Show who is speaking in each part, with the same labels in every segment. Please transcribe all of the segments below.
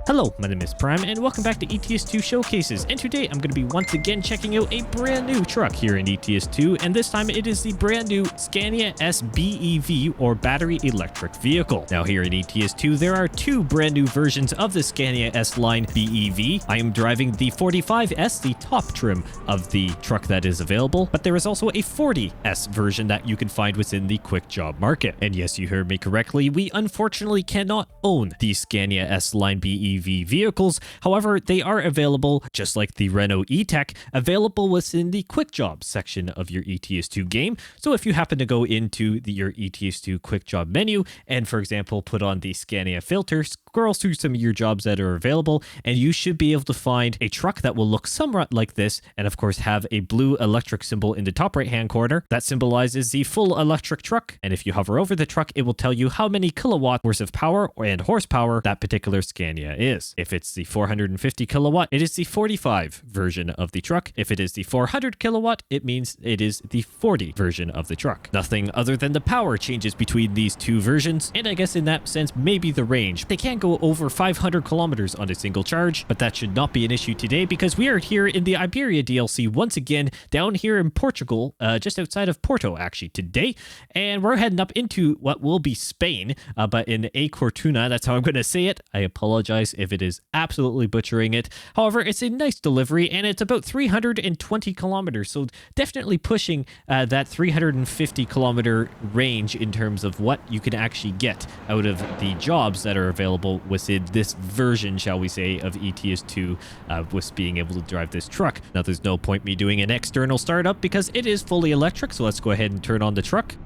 Speaker 1: Hello, my name is Prime, and welcome back to ETS2 Showcases, and today I'm going to be once again checking out a brand new truck here in ETS2, and this time it is the brand new Scania S BEV, or Battery Electric Vehicle. Now here in ETS2, there are two brand new versions of the Scania S line BEV. I am driving the 45S, the top trim of the truck that is available, but there is also a 40S version that you can find within the quick job market. And yes, you heard me correctly, we unfortunately cannot own the Scania S line BEV vehicles. However, they are available, just like the Renault E-Tech, available within the quick job section of your ETS2 game. So if you happen to go into your ETS2 quick job menu and, for example, put on the Scania filter, scroll through some of your jobs that are available, and you should be able to find a truck that will look somewhat like this, and of course have a blue electric symbol in the top right hand corner. That symbolizes the full electric truck, and if you hover over the truck, it will tell you how many kilowatt worth of power and horsepower that particular Scania is. If it's the 450 kilowatt, it is the 45 version of the truck. If it is the 400 kilowatt, it means it is the 40 version of the truck. Nothing other than the power changes between these two versions, and I guess in that sense, maybe the range. They can go over 500 kilometers on a single charge, but that should not be an issue today because we are here in the Iberia DLC once again, down here in Portugal, just outside of Porto actually today, and we're heading up into what will be Spain, but in A Cortuna, that's how I'm going to say it. I apologize if it is absolutely butchering it. However, it's a nice delivery, and it's about 320 kilometers, so definitely pushing that 350 kilometer range in terms of what you can actually get out of the jobs that are available within this version, shall we say, of ETS2 with being able to drive this truck. Now, there's no point me doing an external startup because it is fully electric, so let's go ahead and turn on the truck.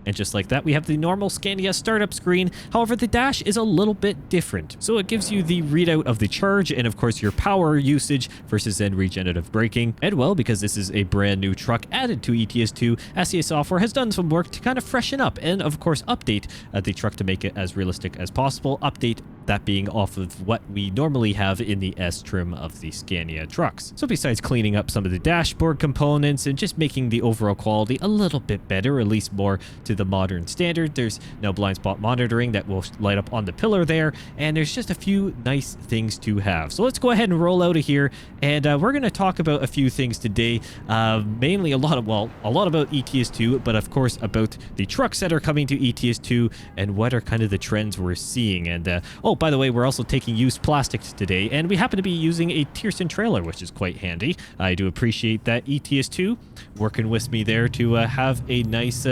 Speaker 1: And just like that, we have the normal Scania startup screen. However, the dash is a little bit different. So it gives you the readout of the charge and, of course, your power usage versus then regenerative braking. And well, because this is a brand new truck added to ETS2, SCA Software has done some work to kind of freshen up and, of course, update the truck to make it as realistic as possible. Update that being off of what we normally have in the S trim of the Scania trucks. So besides cleaning up some of the dashboard components and just making the overall quality a little bit better, at least more to the modern standard, there's now blind spot monitoring that will light up on the pillar there, and there's just a few nice things to have. So let's go ahead and roll out of here, and we're going to talk about a few things today, mainly a lot about ETS2, but of course about the trucks that are coming to ETS2 and what are kind of the trends we're seeing. And oh, by the way, we're also taking used plastics today, and we happen to be using a Tierson trailer, which is quite handy. I do appreciate that ETS2 working with me there to have a nice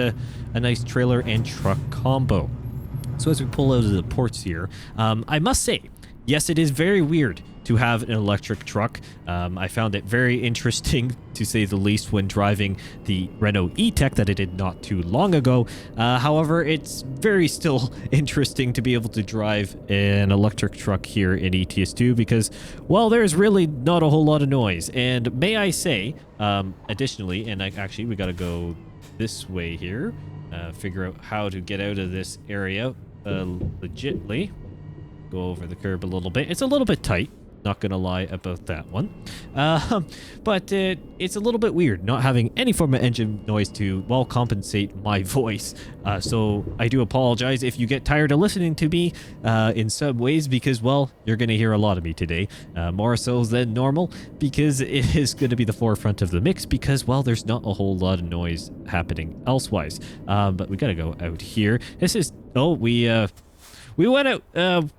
Speaker 1: trailer and truck combo. So as we pull out of the ports here, I must say, yes, it is very weird to have an electric truck. I found it very interesting, to say the least, when driving the Renault E-Tech that I did not too long ago. However, it's very still interesting to be able to drive an electric truck here in ETS2 because, well, there's really not a whole lot of noise. And may I say, additionally, and actually we got to go this way here, figure out how to get out of this area legitly. Go over the curb a little bit. It's a little bit tight. Not gonna lie about that one, but it's a little bit weird not having any form of engine noise to, well, compensate my voice, so I do apologize if you get tired of listening to me in some ways, because, well, you're gonna hear a lot of me today, more so than normal, because it is gonna be the forefront of the mix, because, well, there's not a whole lot of noise happening elsewise. But we gotta go out here. This is, oh, we went out.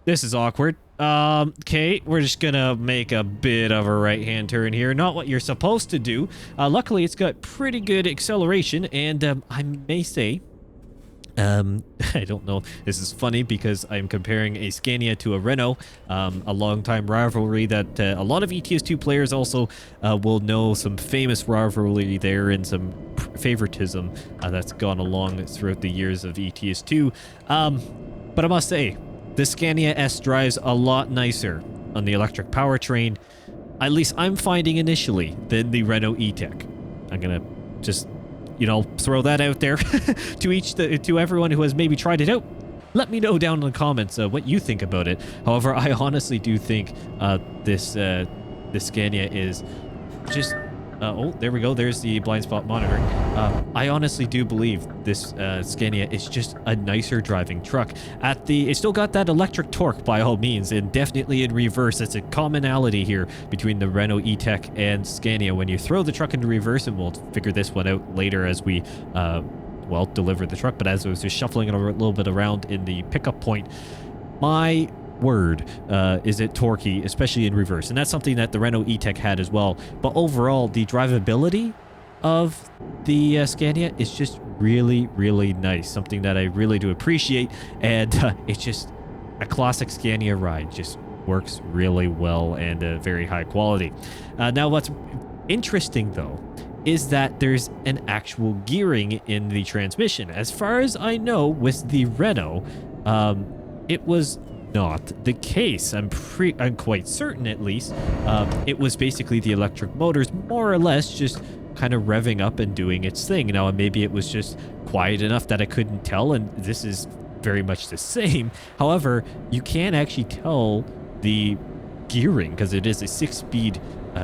Speaker 1: This is awkward. Okay, we're just gonna make a bit of a right-hand turn here. Not what you're supposed to do. Luckily, it's got pretty good acceleration, and I may say, I don't know, this is funny because I'm comparing a Scania to a Renault, a long-time rivalry that a lot of ETS2 players also will know, some famous rivalry there and some favoritism that's gone along throughout the years of ETS2. But I must say, the Scania S drives a lot nicer on the electric powertrain, at least I'm finding initially, than the Renault E-Tech. I'm gonna just, you know, throw that out there to everyone who has maybe tried it out. Let me know down in the comments what you think about it. However, I honestly do think this Scania is just Oh, there we go. There's the blind spot monitoring. I honestly do believe this Scania is just a nicer driving truck. It's still got that electric torque by all means, and definitely in reverse. It's a commonality here between the Renault E-Tech and Scania. When you throw the truck into reverse, and we'll figure this one out later as we well, deliver the truck. But as I was just shuffling it a little bit around in the pickup point, my word, is it torquey, especially in reverse. And that's something that the Renault E-Tech had as well. But overall, the drivability of the Scania is just really, really nice. Something that I really do appreciate. And it's just a classic Scania ride. Just works really well and very high quality. Now, what's interesting, though, is that there's an actual gearing in the transmission. As far as I know, with the Renault, it was not the case. I'm quite certain, at least. It was basically the electric motors more or less just kind of revving up and doing its thing. Now, maybe it was just quiet enough that I couldn't tell, and this is very much the same. However, you can actually tell the gearing because it is a 6-speed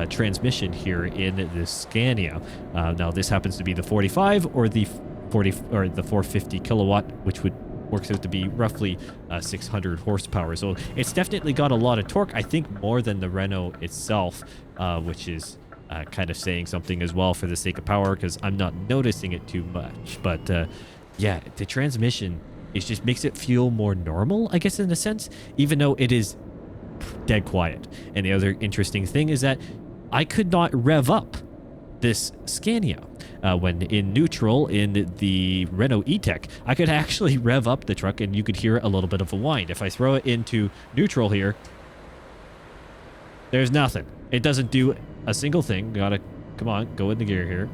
Speaker 1: transmission here in the Scania. Now, this happens to be the 45 or the 450 kilowatt, which works out to be roughly 600 horsepower. So it's definitely got a lot of torque, I think more than the Renault itself, which is kind of saying something as well for the sake of power, because I'm not noticing it too much. But yeah, the transmission just makes it feel more normal, I guess, in a sense, even though it is dead quiet. And the other interesting thing is that I could not rev up this Scania. When in neutral in the Renault E-Tech, I could actually rev up the truck and you could hear a little bit of a whine. If I throw it into neutral here, there's nothing. It doesn't do a single thing. Come on, go in the gear here.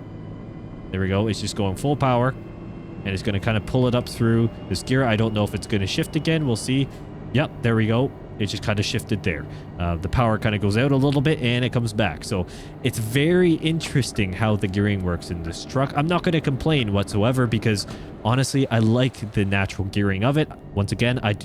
Speaker 1: There we go. It's just going full power, and it's going to kind of pull it up through this gear. I don't know if it's going to shift again. We'll see. Yep, there we go. It just kind of shifted there. The power kind of goes out a little bit and it comes back. So it's very interesting how the gearing works in this truck. I'm not going to complain whatsoever because honestly, I like the natural gearing of it. Once again, I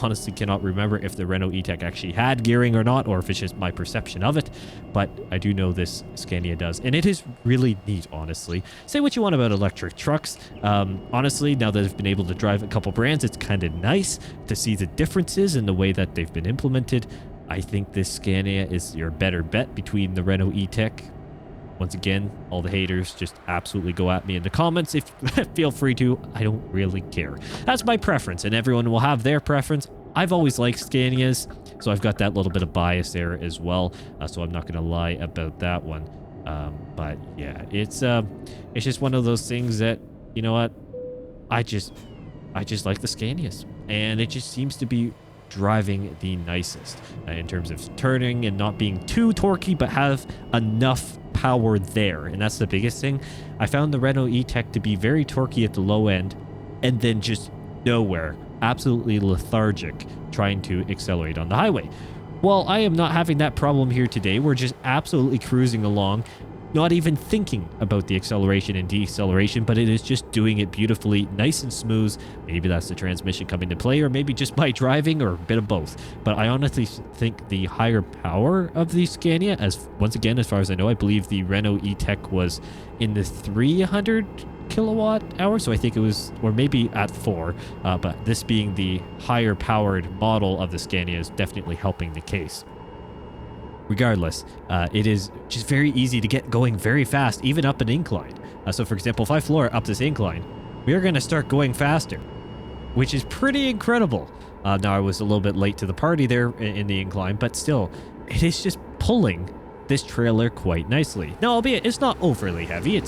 Speaker 1: honestly cannot remember if the Renault E-Tech actually had gearing or not, or if it's just my perception of it. But I do know this Scania does. And it is really neat, honestly. Say what you want about electric trucks. Honestly, now that I've been able to drive a couple brands, it's kind of nice to see the differences in the way that they've been implemented. I think this Scania is your better bet between the Renault E-Tech. Once again, all the haters just absolutely go at me in the comments. If feel free to. I don't really care. That's my preference, and everyone will have their preference. I've always liked Scanias, so I've got that little bit of bias there as well. So I'm not going to lie about that one. But yeah, it's just one of those things that, you know what, I just like the Scanias, and it just seems to be driving the nicest in terms of turning and not being too torquey, but have enough power there. And that's the biggest thing. I found the Renault E-Tech to be very torquey at the low end and then just nowhere, absolutely lethargic trying to accelerate on the highway. Well, I am not having that problem here today. We're just absolutely cruising along, not even thinking about the acceleration and deceleration, but it is just doing it beautifully, nice and smooth. Maybe that's the transmission coming to play, or maybe just my driving, or a bit of both. But I honestly think the higher power of the Scania, once again, as far as I know, I believe the Renault E-Tech was in the 300 kilowatt hour, so I think it was, or maybe at 4, but this being the higher powered model of the Scania is definitely helping the case. Regardless, it is just very easy to get going very fast, even up an incline. So for example, if I floor up this incline, we are going to start going faster, which is pretty incredible. Now, I was a little bit late to the party there in the incline, but still, it is just pulling this trailer quite nicely. Now, albeit it's not overly heavy. I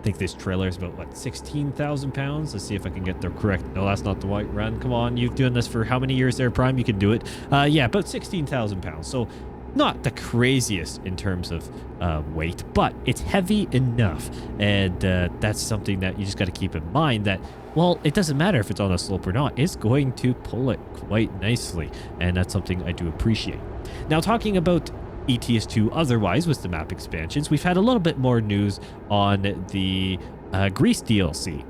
Speaker 1: think this trailer is about, what, 16,000 pounds? Let's see if I can get the correct. No, that's not the white run. Come on, you've done this for how many years there, Prime? You can do it. Yeah, about 16,000 pounds. So not the craziest in terms of weight, but it's heavy enough. And that's something that you just got to keep in mind, that, well, it doesn't matter if it's on a slope or not. It's going to pull it quite nicely. And that's something I do appreciate. Now, talking about ETS2 otherwise with the map expansions, we've had a little bit more news on the Greece DLC.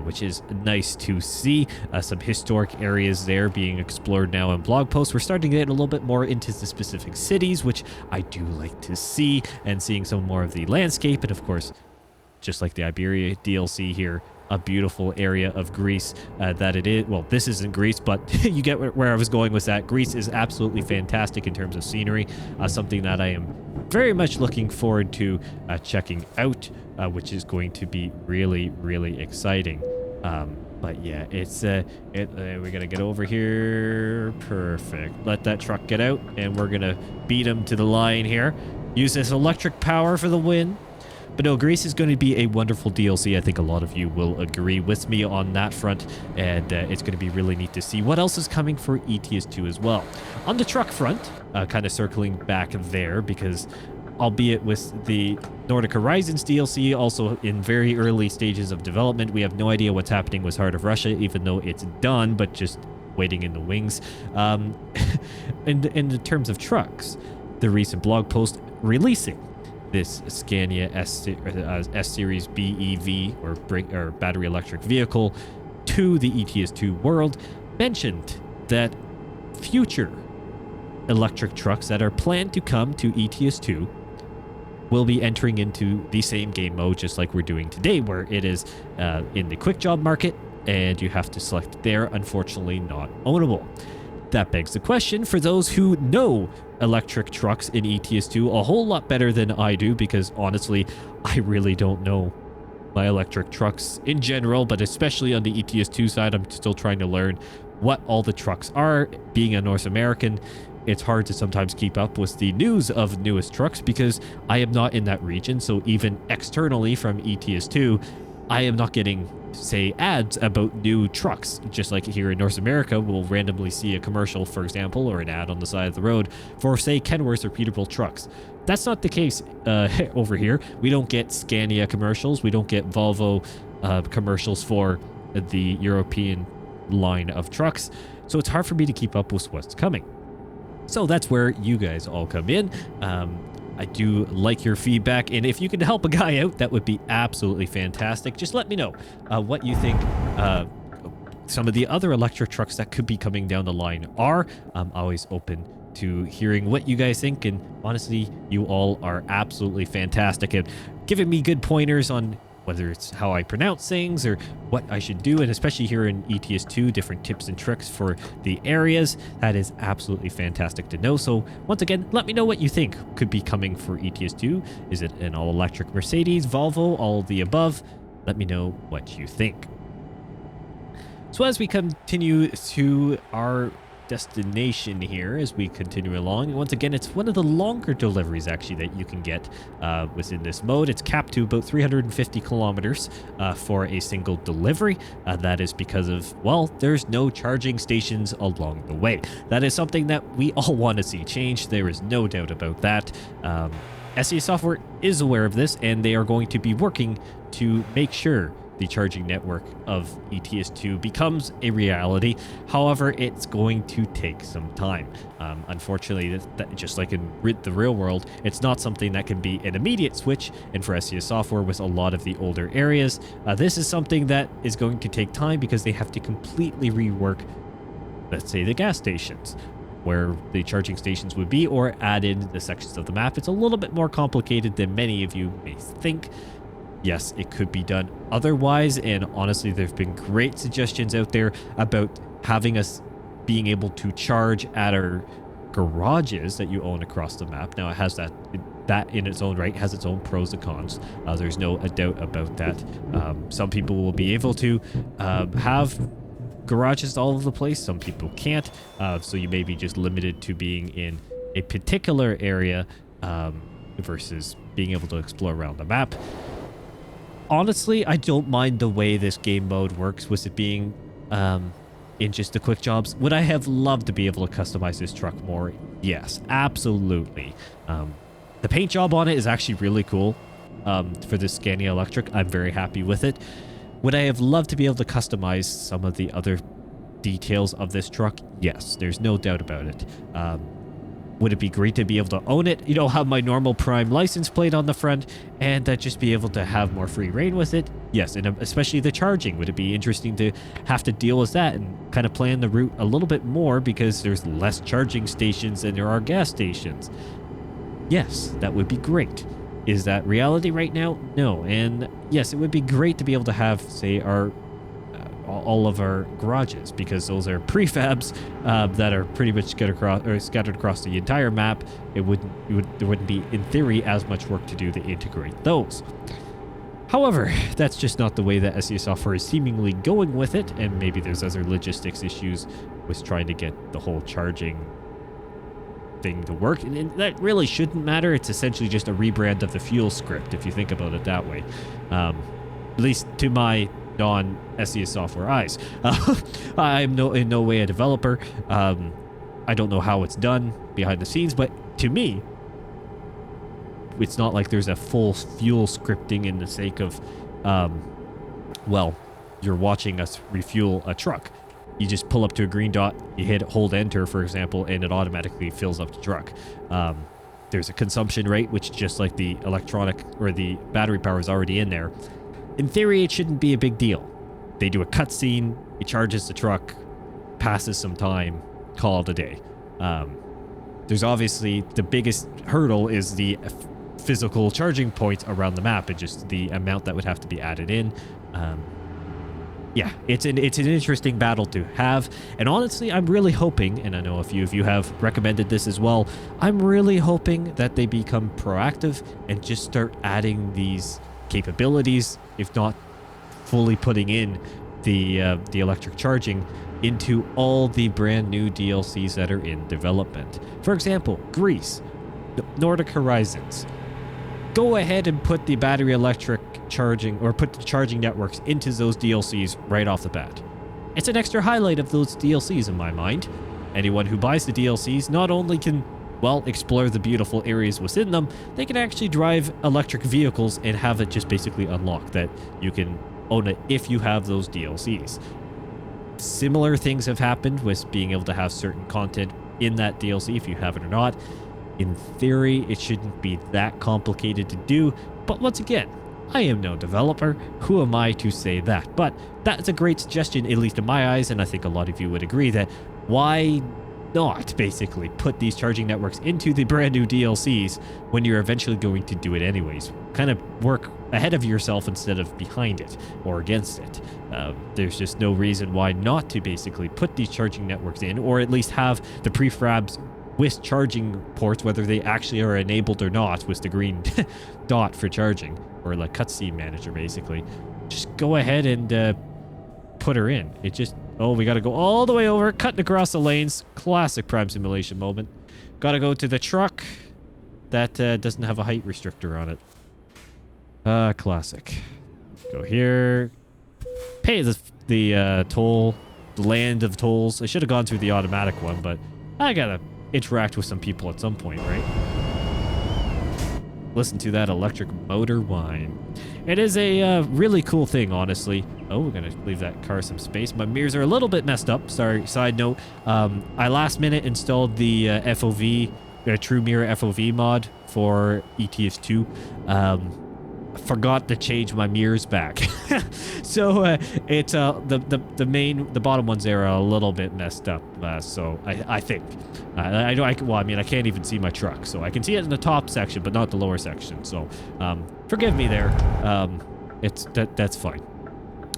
Speaker 1: which is nice to see. Some historic areas there being explored now in blog posts. We're starting to get a little bit more into the specific cities, which I do like to see, and seeing some more of the landscape. And of course, just like the Iberia DLC here, a beautiful area of Greece that it is. Well, this isn't Greece, but you get where I was going with that. Greece is absolutely fantastic in terms of scenery, something that I am very much looking forward to checking out, which is going to be really, really exciting. But yeah, it's we're gonna get over here. Perfect. Let that truck get out, and we're gonna beat him to the line here. Use this electric power for the win. But no, Greece is going to be a wonderful DLC. I think a lot of you will agree with me on that front, and it's going to be really neat to see what else is coming for ETS2 as well. On the truck front, kind of circling back there, because albeit with the Nordic Horizons DLC also in very early stages of development, we have no idea what's happening with Heart of Russia, even though it's done, but just waiting in the wings. In terms of trucks, the recent blog post releasing this Scania S-Series BEV or battery electric vehicle to the ETS2 world mentioned that future electric trucks that are planned to come to ETS2 will be entering into the same game mode, just like we're doing today, where it is in the quick job market and you have to select there. Unfortunately, not ownable. That begs the question for those who know electric trucks in ETS2 a whole lot better than I do, because honestly, I really don't know my electric trucks in general, but especially on the ETS2 side, I'm still trying to learn what all the trucks are. Being a North American, it's hard to sometimes keep up with the news of newest trucks because I am not in that region. So even externally from ETS2, I am not getting, say, ads about new trucks. Just like here in North America, we'll randomly see a commercial, for example, or an ad on the side of the road for, say, Kenworth's repeatable trucks. That's not the case over here. We don't get Scania commercials. We don't get Volvo commercials for the European line of trucks. So it's hard for me to keep up with what's coming. So that's where you guys all come in. I do like your feedback, and if you can help a guy out, that would be absolutely fantastic. Just let me know what you think some of the other electric trucks that could be coming down the line are. I'm always open to hearing what you guys think, and honestly, you all are absolutely fantastic at giving me good pointers on whether it's how I pronounce things or what I should do, and especially here in ETS2, different tips and tricks for the areas. That is absolutely fantastic to know. So once again, let me know what you think could be coming for ETS2. Is it an all-electric Mercedes, Volvo, all of the above? Let me know what you think. So as we continue to our destination here, as we continue along, once again, it's one of the longer deliveries actually that you can get within this mode. It's capped to about 350 kilometers for a single delivery. That is because of, well, there's no charging stations along the way. That is something that we all want to see change. There is no doubt about that. SEA Software is aware of this, and they are going to be working to make sure the charging network of ETS2 becomes a reality. However, it's going to take some time. Unfortunately, just like in the real world, it's not something that can be an immediate switch. And for SEA Software, with a lot of the older areas, this is something that is going to take time because they have to completely rework, let's say, the gas stations where the charging stations would be, or add in the sections of the map. It's a little bit more complicated than many of you may think. Yes, it could be done otherwise, and honestly, there have been great suggestions out there about having us being able to charge at our garages that you own across the map. Now, it has that in its own right has its own pros and cons. There's no doubt about that. Some people will be able to have garages all over the place. Some people can't. So you may be just limited to being in a particular area versus being able to explore around the map. Honestly, I don't mind the way this game mode works with it being in just the quick jobs. Would I have loved to be able to customize this truck more? Yes, absolutely. The paint job on it is actually really cool for this Scania Electric. I'm very happy with it. Would I have loved to be able to customize some of the other details of this truck? Yes, there's no doubt about it. Would it be great to be able to own it, have my normal Prime license plate on the front, and just be able to have more free reign with it? Yes, and especially the charging. Would it be interesting to have to deal with that and kind of plan the route a little bit more because there's less charging stations than there are gas stations? Yes, that would be great. Is that reality right now? No. And yes, it would be great to be able to have, say, our all of our garages, because those are prefabs that are pretty much scattered across the entire map. There wouldn't be, in theory, as much work to do to integrate those. However, that's just not the way that SES Software is seemingly going with it, and maybe there's other logistics issues with trying to get the whole charging thing to work, and that really shouldn't matter. It's essentially just a rebrand of the fuel script, if you think about it that way. At least to my non-SES Software eyes. I'm in no way a developer. I don't know how it's done behind the scenes, but to me, it's not like there's a full fuel scripting in the sake of, well, you're watching us refuel a truck. You just pull up to a green dot, you hold enter, for example, and it automatically fills up the truck. There's a consumption rate, which just like the electronic or the battery power is already in there. In theory, it shouldn't be a big deal. They do a cutscene, it charges the truck, passes some time, call it a day. There's obviously the biggest hurdle is the physical charging points around the map and just the amount that would have to be added in. Yeah, it's an interesting battle to have. And honestly, I'm really hoping, and I know a few of you have recommended this as well, I'm really hoping that they become proactive and just start adding these capabilities, if not fully putting in the electric charging into all the brand new DLCs that are in development. For example, Greece, Nordic Horizons. Go ahead and put the battery electric charging, or put the charging networks into those DLCs right off the bat. It's an extra highlight of those DLCs in my mind. Anyone who buys the DLCs not only can, well, explore the beautiful areas within them, they can actually drive electric vehicles and have it just basically unlocked that you can own it if you have those DLCs. Similar things have happened with being able to have certain content in that DLC if you have it or not. In theory, it shouldn't be that complicated to do, but once again, I am no developer. Who am I to say that? But that's a great suggestion, at least in my eyes, and I think a lot of you would agree that why not basically put these charging networks into the brand new DLCs when you're eventually going to do it anyways. Kind of work ahead of yourself instead of behind it or against it. There's just no reason why not to basically put these charging networks in, or at least have the prefabs with charging ports, whether they actually are enabled or not, with the green dot for charging, or like cutscene manager basically. Just go ahead and put her in. It just, oh, we gotta go all the way over, cutting across the lanes. Classic Prime Simulation moment. Gotta go to the truck that doesn't have a height restrictor on it. Classic. Go here. Pay the toll, the land of tolls. I should have gone through the automatic one, but I gotta interact with some people at some point, right? Listen to that electric motor whine. It is a really cool thing, honestly. Oh, we're gonna leave that car some space. My mirrors are a little bit messed up. Sorry, side note. I last minute installed the FOV, True Mirror FOV mod for ETS2. Forgot to change my mirrors back. So it's the bottom ones there are a little bit messed up. So I think I mean I can't even see my truck, so I can see it in the top section but not the lower section. So forgive me there. That's fine.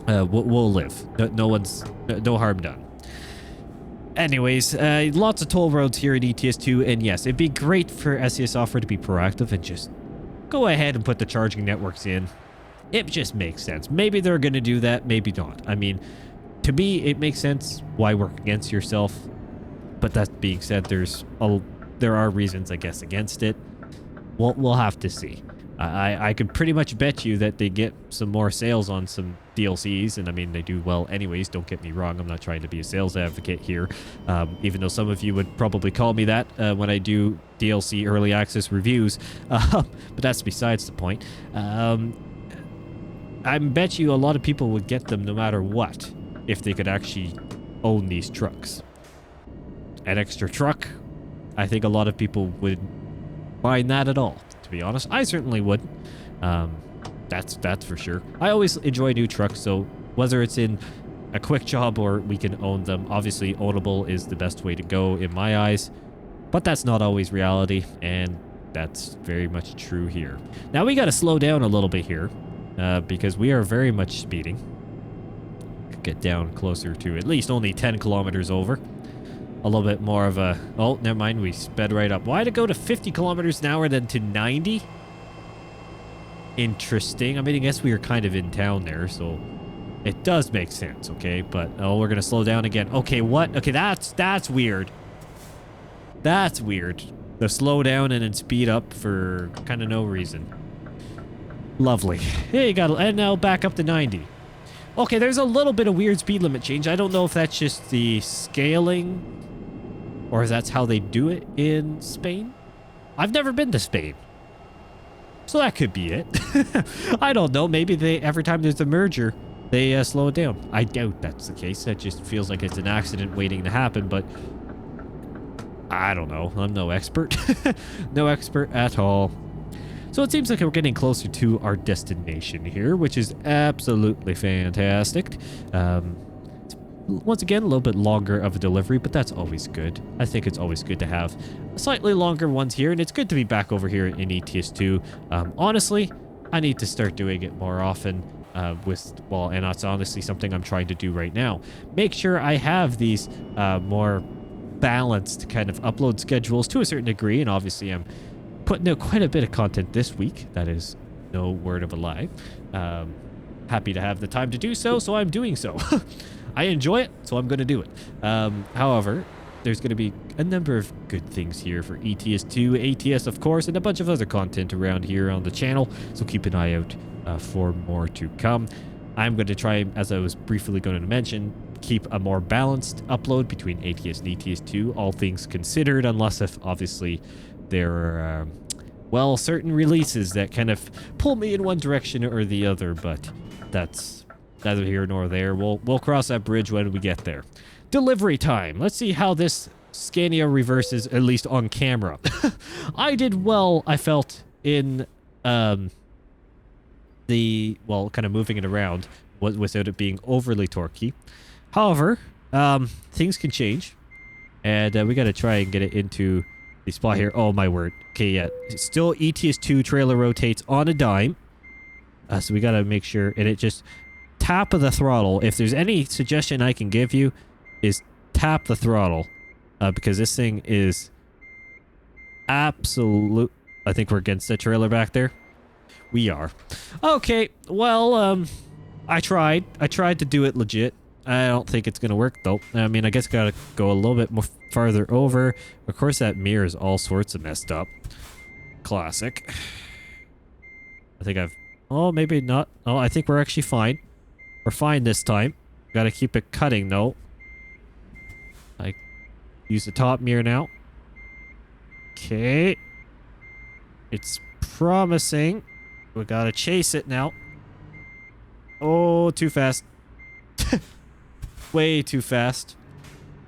Speaker 1: We'll live. No harm done. Anyways, lots of toll roads here at ETS2, and yes, it'd be great for SES Software to be proactive and just go ahead and put the charging networks in. It just makes sense. Maybe they're going to do that, maybe not. I mean, to me, it makes sense. Why work against yourself? But that being said, there are reasons, I guess, against it. We'll have to see. I could pretty much bet you that they get some more sales on some DLCs, and I mean, they do well anyways, don't get me wrong. I'm not trying to be a sales advocate here, even though some of you would probably call me that when I do DLC early access reviews, but that's besides the point. I bet you a lot of people would get them no matter what if they could actually own these trucks. An extra truck, I think a lot of people would mind that at all, to be honest. I certainly would. That's for sure. I always enjoy new trucks, so whether it's in a quick job or we can own them, obviously ownable is the best way to go in my eyes, but that's not always reality, and that's very much true here. Now we got to slow down a little bit here because we are very much speeding. Get down closer to at least only 10 kilometers over. A little bit more of a... Oh, never mind. We sped right up. Why to go to 50 kilometers an hour then to 90? Interesting. I mean, I guess we were kind of in town there, so it does make sense, okay? But, oh, we're going to slow down again. Okay, what? Okay, that's weird. That's weird. The slow down and then speed up for kind of no reason. Lovely. Hey, you got... And now back up to 90. Okay, there's a little bit of weird speed limit change. I don't know if that's just the scaling or if that's how they do it in Spain. I've never been to Spain, so that could be it. I don't know. Maybe they every time there's a merger, they slow it down. I doubt that's the case. That just feels like it's an accident waiting to happen, but I don't know. I'm no expert. No expert at all. So it seems like we're getting closer to our destination here, which is absolutely fantastic. Once again, a little bit longer of a delivery, but that's always good. I think it's always good to have slightly longer ones here, and it's good to be back over here in ETS2. Honestly, I need to start doing it more often and that's honestly something I'm trying to do right now. Make sure I have these more balanced kind of upload schedules to a certain degree, and obviously I'm putting out quite a bit of content this week. That is no word of a lie. Happy to have the time to do so, so I'm doing so. I enjoy it, so I'm going to do it. However, there's going to be a number of good things here for ETS2, ATS, of course, and a bunch of other content around here on the channel, so keep an eye out for more to come. I'm going to try, as I was briefly going to mention, keep a more balanced upload between ATS and ETS2, all things considered, unless if, obviously, there are, well, certain releases that kind of pull me in one direction or the other, but that's neither here nor there. We'll cross that bridge when we get there. Delivery time. Let's see how this Scania reverses, at least on camera. I did well, I felt, in kind of moving it around without it being overly torquey. However, things can change, and we got to try and get it into the spot here. Oh, my word. Okay, yeah. Still ETS2 trailer rotates on a dime. So we got to make sure, and it just tap of the throttle. If there's any suggestion I can give you, is tap the throttle, because this thing is absolute. I think we're against the trailer back there. We are. Okay, well, I tried to do it legit. I don't think it's gonna work though. I mean, I guess gotta go a little bit more farther over. Of course, that mirror is all sorts of messed up. Classic. I think I've... Oh, maybe not. Oh, I think we're actually fine. We're fine this time. Gotta keep it cutting though. I use the top mirror now. Okay. It's promising. We gotta chase it now. Oh, too fast. Way too fast.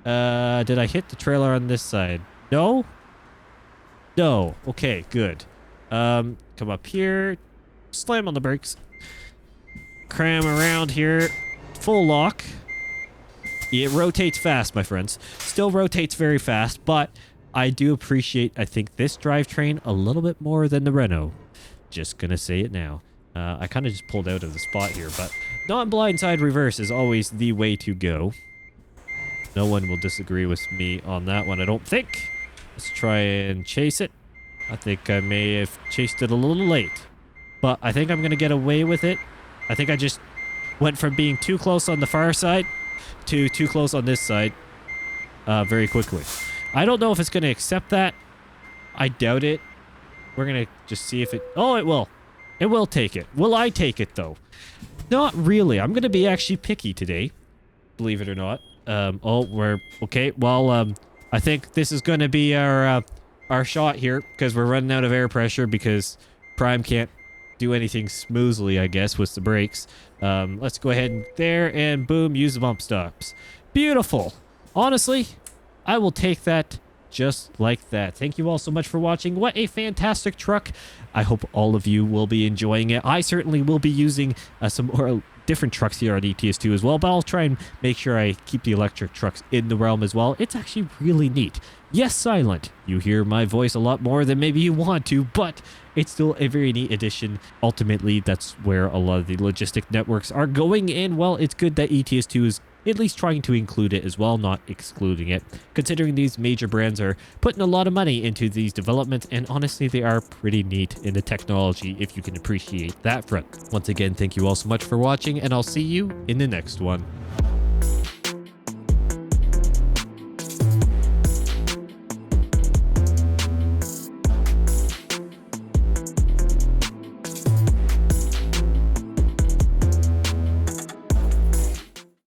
Speaker 1: Did I hit the trailer on this side? No? No. Okay, good. Come up here. Slam on the brakes. Cram around here. Full lock. It rotates fast, my friends. Still rotates very fast, but I do appreciate, I think, this drivetrain a little bit more than the Renault. Just gonna say it now. I kind of just pulled out of the spot here, but non-blindside reverse is always the way to go. No one will disagree with me on that one, I don't think. Let's try and chase it. I think I may have chased it a little late, but I think I'm going to get away with it. I think I just went from being too close on the far side to too close on this side very quickly. I don't know if it's going to accept that. I doubt it. We're going to just see if it... Oh, it will. It will take it. Will I take it, though? Not really. I'm going to be actually picky today, believe it or not. Oh, we're... Okay, well, I think this is going to be our shot here, because we're running out of air pressure, because Prime can't do anything smoothly, I guess, with the brakes. Let's go ahead and there, and boom, use the bump stops. Beautiful. Honestly, I will take that just like that. Thank you all so much for watching. What a fantastic truck. I hope all of you will be enjoying it. I certainly will be using some more different trucks here on ETS2 as well, but I'll try and make sure I keep the electric trucks in the realm as well. It's actually really neat. Yes, silent. You hear my voice a lot more than maybe you want to, but it's still a very neat addition. Ultimately, that's where a lot of the logistic networks are going, and well, it's good that ETS2 is at least trying to include it as well, not excluding it, considering these major brands are putting a lot of money into these developments, and honestly, they are pretty neat in the technology if you can appreciate that front. Once again, thank you all so much for watching, and I'll see you in the next one.